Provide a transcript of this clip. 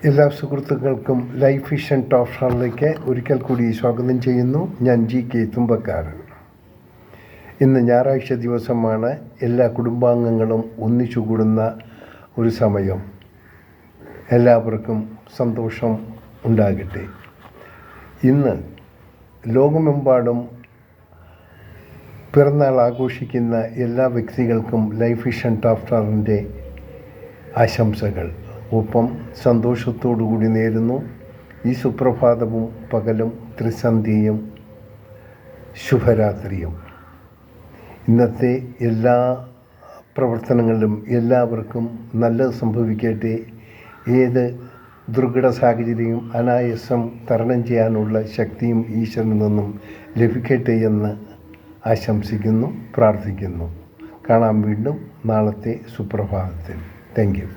എല്ലാ സുഹൃത്തുക്കൾക്കും life vision top ഷോറിലേക്ക് ഒരിക്കൽ കൂടി സ്വാഗതം ചെയ്യുന്നു. ഞാൻ GK തുമ്പക്കാരൻ. ഇന്ന് ഞായറാഴ്ച ദിവസമാണ്. എല്ലാ കുടുംബാംഗങ്ങളും ഒന്നിച്ചു കൂടുന്ന ഒരു സമയം. എല്ലാവർക്കും സന്തോഷം ഉണ്ടാകട്ടെ. ഇന്ന് ലോകമെമ്പാടും പിറന്നാൾ ആഘോഷിക്കുന്ന എല്ലാ വ്യക്തികൾക്കും ലൈഫ് വിഷൻ ടോപ്പ് ഷോറിൻ്റെ ആശംസകൾ. ഒപ്പം സന്തോഷത്തോടുകൂടി നേരുന്നു. ഈ സുപ്രഭാതവും പകലും ത്രിസന്ധ്യയും ശുഭരാത്രിയും. ഇന്നത്തെ എല്ലാ പ്രവർത്തനങ്ങളിലും എല്ലാവർക്കും നല്ലത് സംഭവിക്കട്ടെ. ഏത് ദുർഘട സാഹചര്യവും അനായാസം തരണം ചെയ്യാനുള്ള ശക്തിയും ഈശ്വരനിൽ നിന്നും ലഭിക്കട്ടെ എന്ന് ആശംസിക്കുന്നു, പ്രാർത്ഥിക്കുന്നു. കാണാം വീണ്ടും നാളത്തെ സുപ്രഭാതത്തിൽ. Thank you.